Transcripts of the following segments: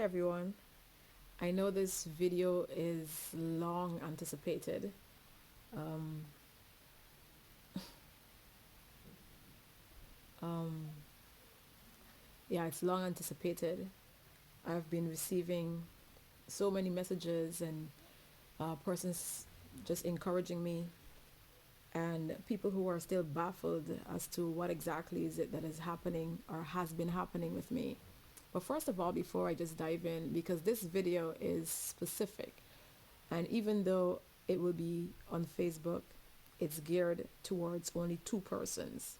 Hi everyone. I know this video is long anticipated. Um, um, yeah, it's long anticipated. I've been receiving so many messages and persons just encouraging me, and people who are still baffled as to what exactly is it that is happening or has been happening with me. But first of all, before I just dive in, because this video is specific, and even though it will be on Facebook, it's geared towards only two persons,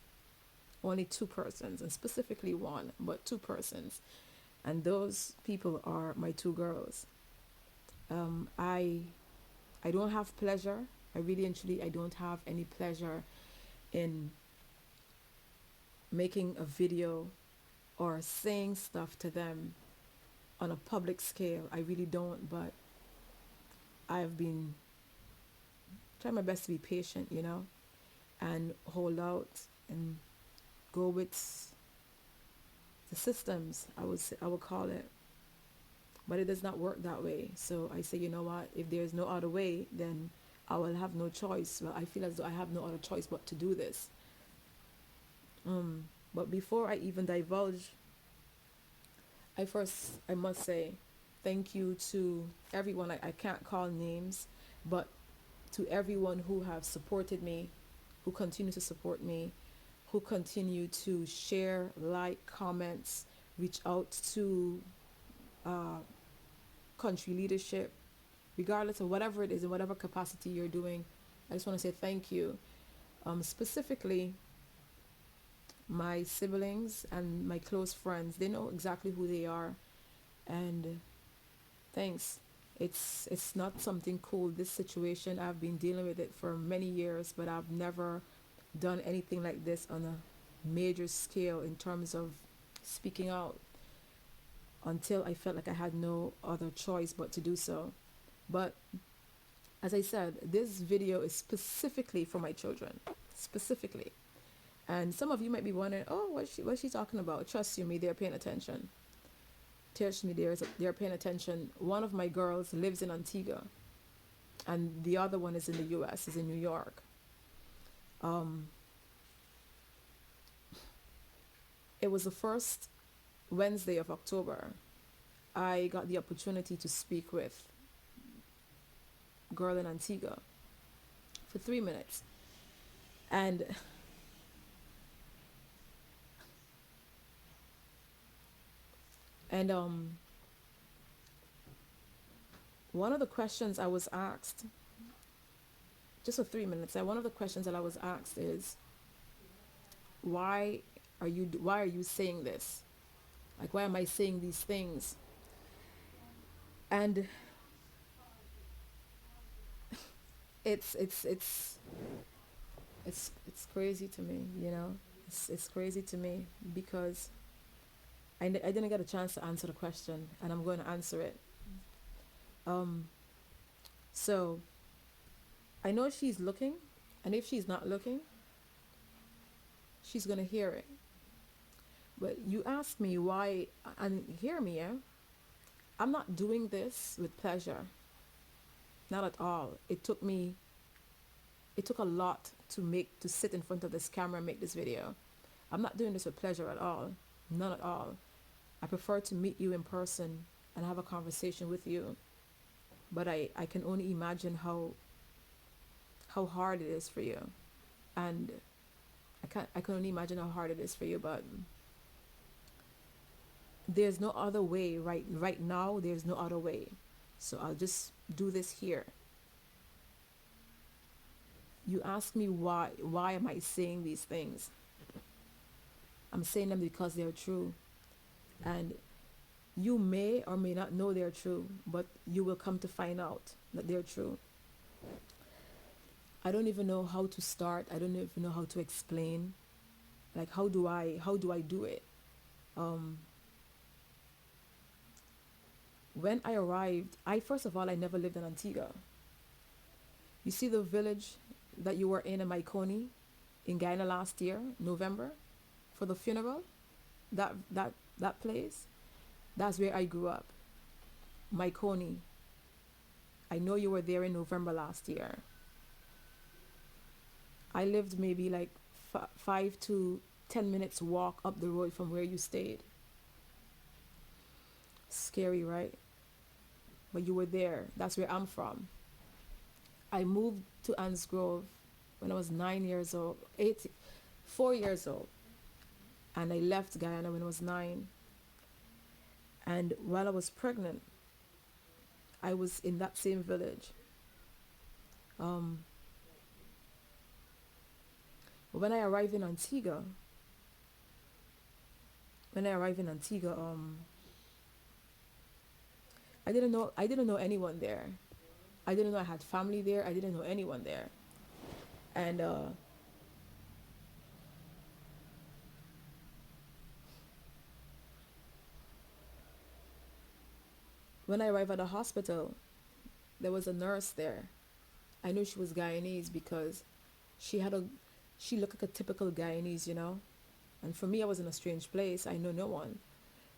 and specifically one, but two persons. And those people are my two girls. Um, I I don't have pleasure. I really and truly I don't have any pleasure in making a video or saying stuff to them on a public scale. I really don't, but I've been trying my best to be patient, and hold out and go with the systems, I would call it. But it does not work that way. So I say, you know what, if there's no other way, then I will have no choice. Well, I feel as though I have no other choice but to do this. But before I even divulge, I must say thank you to everyone. I can't call names, but to everyone who have supported me, who continue to support me, who continue to share, like, comments, reach out to uh, country leadership, regardless of whatever it is, in whatever capacity you're doing. I just want to say thank you. Specifically, my siblings and my close friends, they know exactly who they are. And thanks. It's not something cool. This situation, I've been dealing with it for many years, but I've never done anything like this on a major scale in terms of speaking out until I felt like I had no other choice but to do so. But as I said, this video is specifically for my children, specifically. And some of you might be wondering, oh, what's she talking about? Trust you me, they're paying attention. Trust me, they're paying attention. One of my girls lives in Antigua, and the other one is in the U.S., is in New York. Um, it was the first Wednesday of October. I got the opportunity to speak with girl in Antigua for 3 minutes. And and one of the questions I was asked, just for 3 minutes, one of the questions that I was asked is, why are you saying this? Like, why am I saying these things? And it's it's it's it's crazy to me, it's crazy to me because I didn't get a chance to answer the question, and I'm going to answer it. um so I know she's looking, and if she's not looking, she's going to hear it. But you ask me why, and hear me, yeah? I'm not doing this with pleasure, not at all. It took a lot to sit in front of this camera and make this video. I'm not doing this with pleasure at all, none at all. I prefer to meet you in person and have a conversation with you. But I can only imagine how hard it is for you. And I can only imagine how hard it is for you, but there's no other way. Right now there's no other way. So I'll just do this here. You ask me why am I saying these things? I'm saying them because they're true. And you may or may not know they're true, but you will come to find out that they're true. I don't even know how to start. I don't even know how to explain. Like, how do I do it? Um, when I arrived, I first of all, I never lived in Antigua. You see the village that you were in Maikoni, in Guyana last year, November, for the funeral? That place? That's where I grew up. Maiconi. I know you were there in November last year. I lived maybe like 5 to 10 minutes walk up the road from where you stayed. Scary, right? But you were there. That's where I'm from. I moved to Anns Grove when I was 9 years old, 4 years old. And I left Guyana when I was 9. And while I was pregnant, I was in that same village. Um, but when I arrived in Antigua, when I arrived in Antigua, I didn't know anyone there. I didn't know I had family there. I didn't know anyone there. And when I arrived at the hospital, there was a nurse there. I knew she was Guyanese because she had a she looked like a typical Guyanese, you know. And for me, I was in a strange place. I know no one,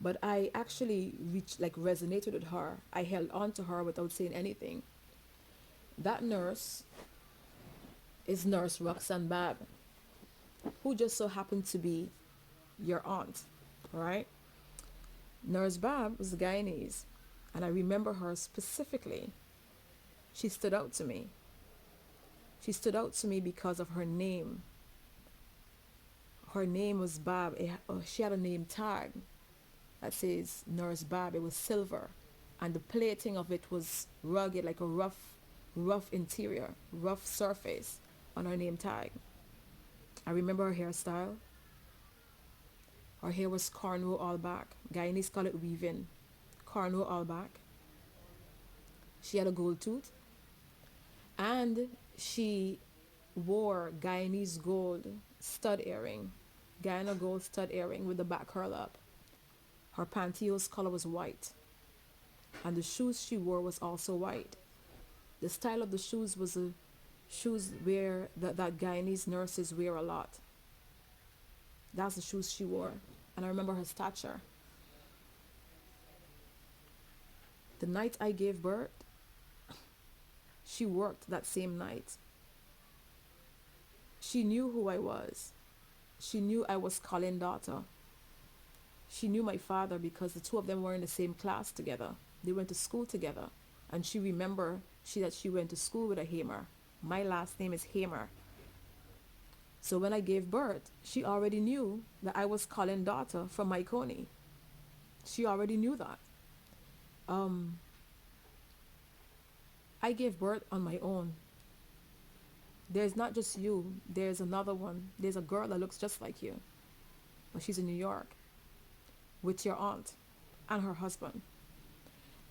but I actually reached like resonated with her. I held on to her without saying anything. That nurse is Nurse Roxanne Bab, who just so happened to be your aunt, right? Nurse Bab was Guyanese, and I remember her specifically. She stood out to me. She stood out to me because of her name. Her name was Bab. She had a name tag that says Nurse Bab. It was silver, and the plating of it was rugged, like a rough interior, rough surface on her name tag. I remember her hairstyle. Her hair was cornrow all back. Guyanese call it weaving. Cornrow all back. She had a gold tooth, and she wore Guyanese gold stud earring, Guyana gold stud earring with the back curl up. Her pantyhose color was white, and the shoes she wore was also white. The style of the shoes was a shoes where that Guyanese nurses wear a lot. That's the shoes she wore, and I remember her stature. The night I gave birth, she worked that same night. She knew who I was. She knew I was Colin's daughter. She knew my father because the two of them were in the same class together. They went to school together. And she remembered that she went to school with a Hamer. My last name is Hamer. So when I gave birth, she already knew that I was Colin's daughter from Maiconi. She already knew that. Um, I gave birth on my own. There's not just you, there's another one. There's a girl that looks just like you, but she's in New York with your aunt and her husband.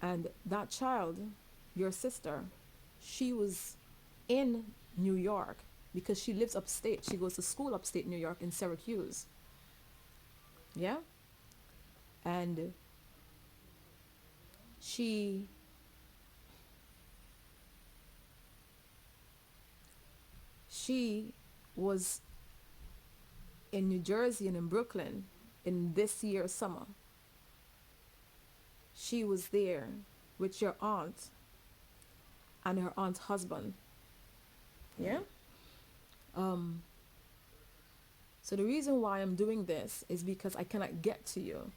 And that child, your sister, she was in New York because she lives upstate. She goes to school upstate New York in Syracuse. Yeah? And she she was in New Jersey and in Brooklyn in this year's summer. She was there with your aunt and her aunt's husband. Yeah? Um, so the reason why I'm doing this is because I cannot get to you.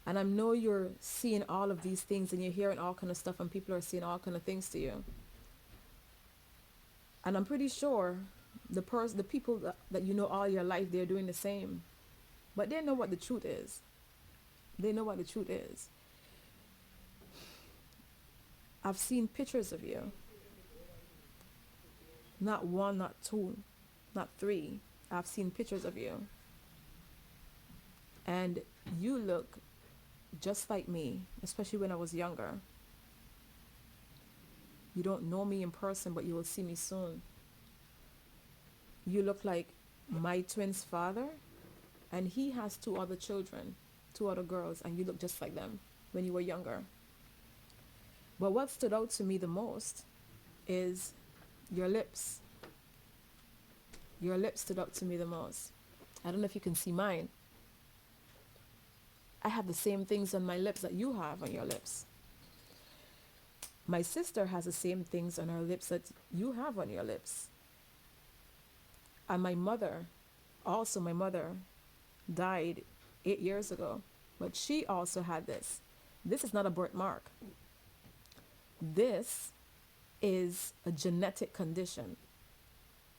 And I know you're seeing all of these things and you're hearing all kind of stuff and people are saying all kind of things to you. And I'm pretty sure the people that you know all your life, they're doing the same. But they know what the truth is. They know what the truth is. I've seen pictures of you. Not one, not two, not three. I've seen pictures of you. And you look just like me, especially when I was younger. You don't know me in person, but you will see me soon. You look like my twin's father, and he has two other children, two other girls, and you look just like them when you were younger. But what stood out to me the most is your lips. Your lips stood out to me the most. I don't know if you can see mine. I have the same things on my lips that you have on your lips. My sister has the same things on her lips that you have on your lips. And my mother, also my mother, died 8 years ago, but she also had this. This is not a birthmark. This is a genetic condition.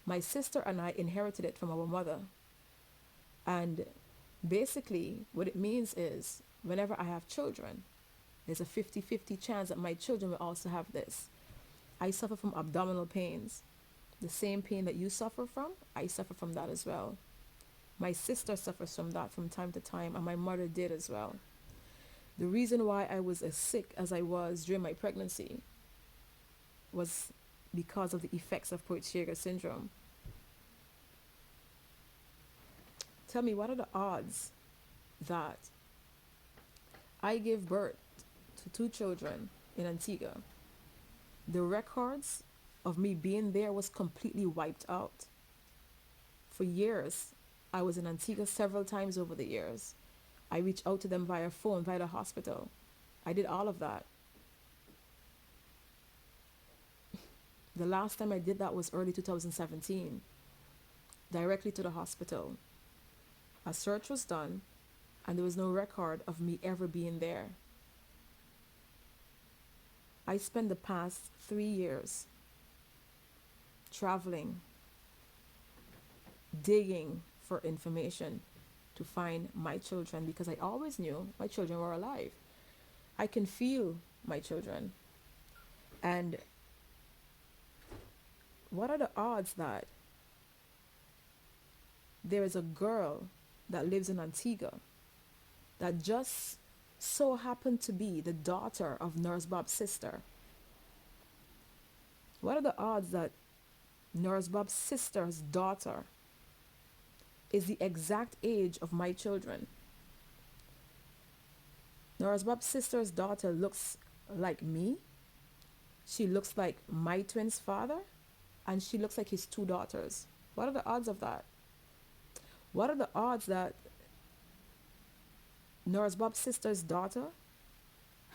My sister and I inherited it from our mother. And basically, what it means is whenever I have children, there's a 50-50 chance that my children will also have this. I suffer from abdominal pains. The same pain that you suffer from, I suffer from that as well. My sister suffers from that from time to time, and my mother did as well. The reason why I was as sick as I was during my pregnancy was because of the effects of Peutz-Jeghers syndrome. Tell me, what are the odds that I gave birth to 2 children in Antigua? The records of me being there was completely wiped out. For years, I was in Antigua several times over the years. I reached out to them via phone, via the hospital. I did all of that. The last time I did that was early 2017, directly to the hospital. A search was done, and there was no record of me ever being there. I spent the past 3 years traveling, digging for information to find my children, because I always knew my children were alive. I can feel my children. And what are the odds that there is a girl that lives in Antigua that just so happened to be the daughter of Nurse Bob's sister? What are the odds that Nurse Bob's sister's daughter is the exact age of my children? Nurse Bob's sister's daughter looks like me. She looks like my twin's father, and she looks like his 2 daughters. What are the odds of that? What are the odds that Nurse Bob's sister's daughter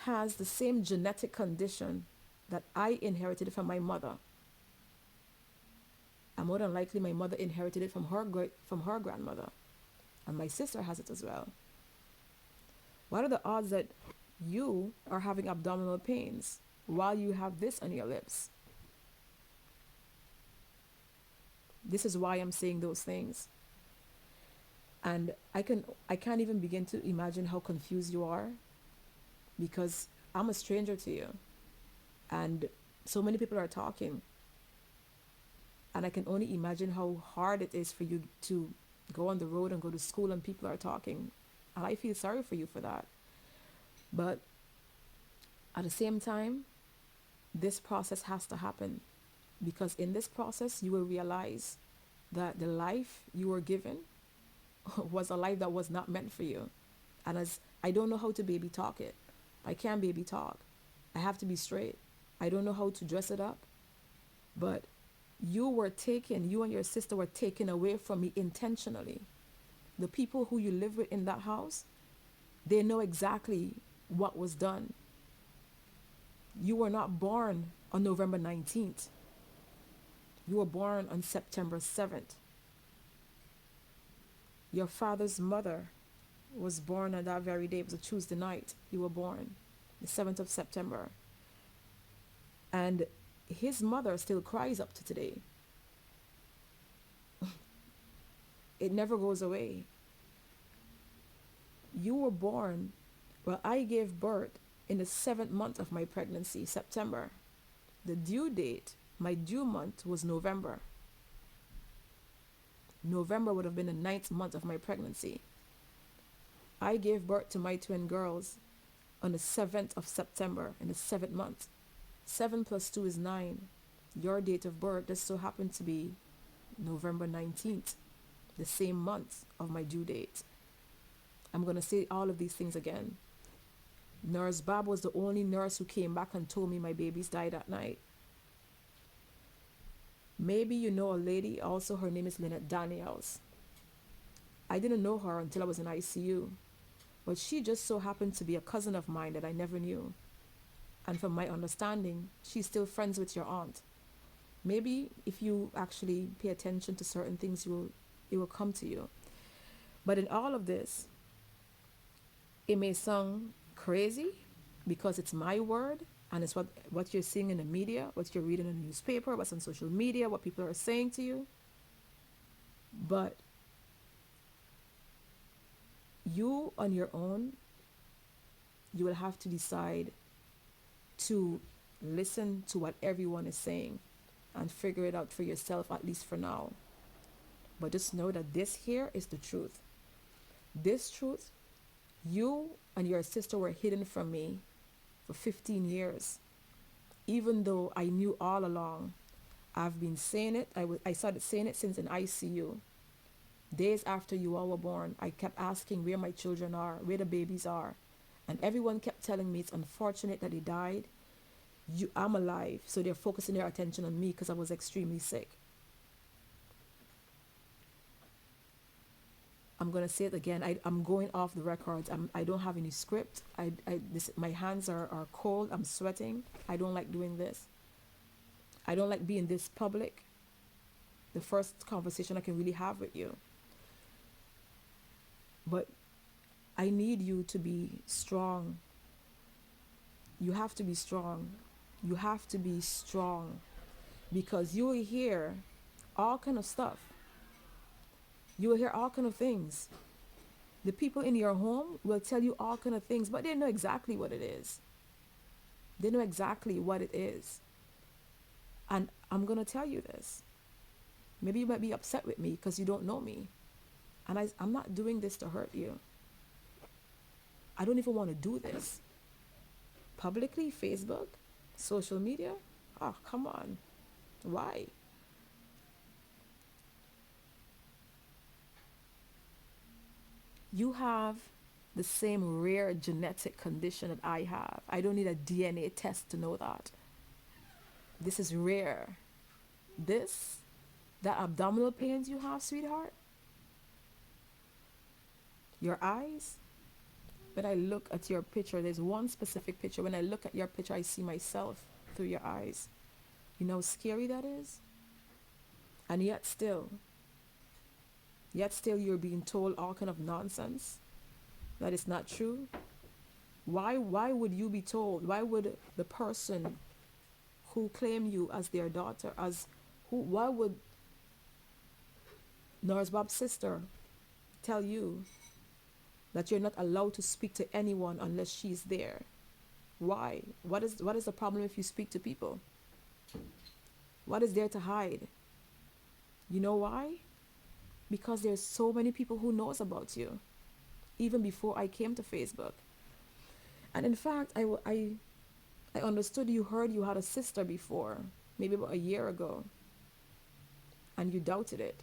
has the same genetic condition that I inherited from my mother? And more than likely, my mother inherited it from her grandmother, and my sister has it as well. What are the odds that you are having abdominal pains while you have this on your lips? This is why I'm saying those things. And I can't even begin to imagine how confused you are, because I'm a stranger to you, and so many people are talking, and I can only imagine how hard it is for you to go on the road and go to school and people are talking, and I feel sorry for you for that. But at the same time, this process has to happen, because in this process you will realize that the life you were given was a life that was not meant for you. And as I don't know how to baby talk it, I can't baby talk. I have to be straight. I don't know how to dress it up, but you and your sister were taken away from me intentionally. The people who you live with in that house, they know exactly what was done. You were not born on November 19th. You were born on September 7th. Your father's mother was born on that very day. It was a Tuesday night. You were born, the 7th of September. And his mother still cries up to today. It never goes away. You were born, well, I gave birth in the 7th month of my pregnancy, September. The due date, my due month, was November. November would have been the 9th month of my pregnancy. I gave birth to my twin girls on the 7th of September, in the 7th month. 7 plus 2 is 9. Your date of birth just so happened to be November 19th, the same month of my due date. I'm going to say all of these things again. Nurse Bob was the only nurse who came back and told me my babies died that night. Maybe you know a lady, also her name is Lynette Daniels. I didn't know her until I was in ICU, but she just so happened to be a cousin of mine that I never knew. And from my understanding, she's still friends with your aunt. Maybe if you actually pay attention to certain things, it will come to you. But in all of this, it may sound crazy because it's my word and it's what you're seeing in the media, what you're reading in the newspaper, what's on social media, what people are saying to you. But you on your own, you will have to decide to listen to what everyone is saying and figure it out for yourself, at least for now. But just know that this here is the truth. This truth, you and your sister were hidden from me for 15 years. Even though I knew all along, I've been saying it. I started saying it since in ICU. Days after you all were born, I kept asking where my children are, where the babies are. And everyone kept telling me it's unfortunate that they died. I'm alive, so they're focusing their attention on me because I was extremely sick. I'm gonna say it again. I'm going off the records. I don't have any script. My hands are cold. I'm sweating. I don't like doing this. I don't like being this public. The first conversation I can really have with you. But I need you to be strong. You have to be strong. You have to be strong because you will hear all kind of stuff. You will hear all kind of things. The people in your home will tell you all kind of things, but they know exactly what it is. They know exactly what it is. And I'm going to tell you this. Maybe you might be upset with me because you don't know me. And I'm not doing this to hurt you. I don't even want to do this. Publicly, Facebook, social media? Oh, come on. Why? You have the same rare genetic condition that I have. I don't need a DNA test to know that. This is rare. That abdominal pains you have, sweetheart, your eyes, when I look at your picture, there's one specific picture. When I look at your picture, I see myself through your eyes. You know how scary that is? And yet still you're being told all kind of nonsense that is not true. Why would you be told? Why would the person who claim you as their daughter, why would Norris Bob's sister tell you that you're not allowed to speak to anyone unless she's there? Why? What is the problem if you speak to people? What is there to hide? You know why? Because there's so many people who knows about you, even before I came to Facebook. And in fact, I understood you heard you had a sister before, maybe about a year ago, and you doubted it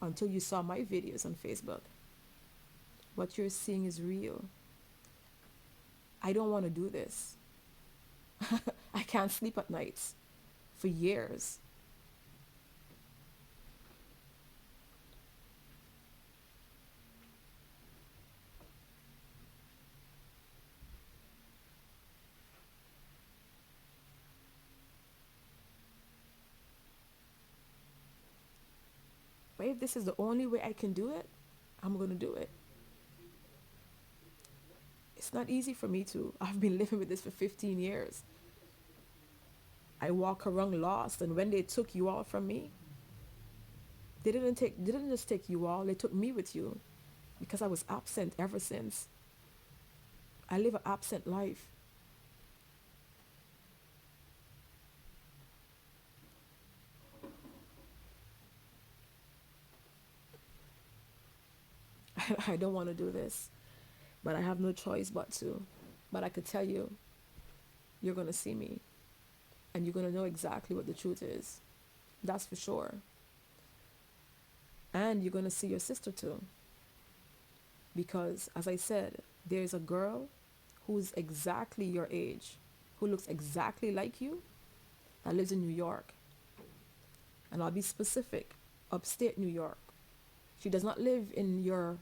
until you saw my videos on Facebook. What you're seeing is real. I don't want to do this. I can't sleep at nights for years. But if this is the only way I can do it, I'm going to do it. It's not easy for me to. I've been living with this for 15 years. I walk around lost, and when they took you all from me, they didn't just take you all, they took me with you because I was absent ever since. I live an absent life. I don't want to do this, but I have no choice but to. But I could tell you, you're going to see me, and you're going to know exactly what the truth is. That's for sure. And you're going to see your sister too. Because, as I said, there's a girl who's exactly your age, who looks exactly like you, that lives in New York. And I'll be specific, upstate New York. She does not live in your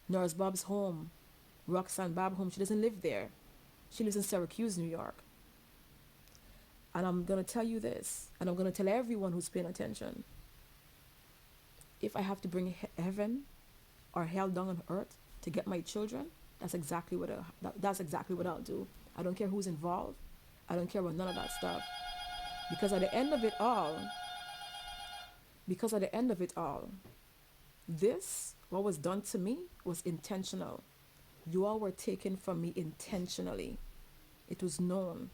Norris Bob's home, Roxanne Bob home. She doesn't live there. She lives in Syracuse, New York. And I'm going to tell you this, and I'm going to tell everyone who's paying attention. If I have to bring heaven or hell down on earth to get my children, that's exactly what I'll do. I don't care who's involved. I don't care about none of that stuff. Because at the end of it all, because at the end of it all, this, what was done to me, was intentional. You all were taken from me intentionally. It was known.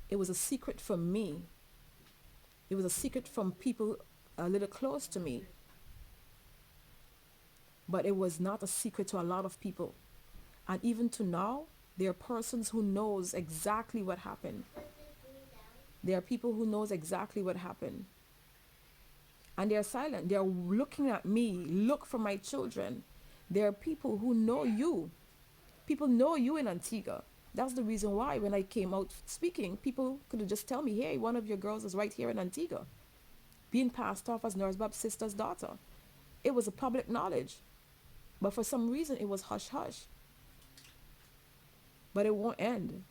It was a secret from me. It was a secret from people a little close to me. But it was not a secret to a lot of people. And even to now, there are persons who knows exactly what happened. There are people who knows exactly what happened. And they're silent. They're looking at me, look for my children. There are people who know you. People know you in Antigua. That's the reason why when I came out speaking, people could have just tell me, hey, one of your girls is right here in Antigua, being passed off as Norzbab's sister's daughter. It was a public knowledge. But for some reason, it was hush-hush. But it won't end.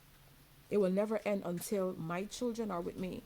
It will never end until my children are with me.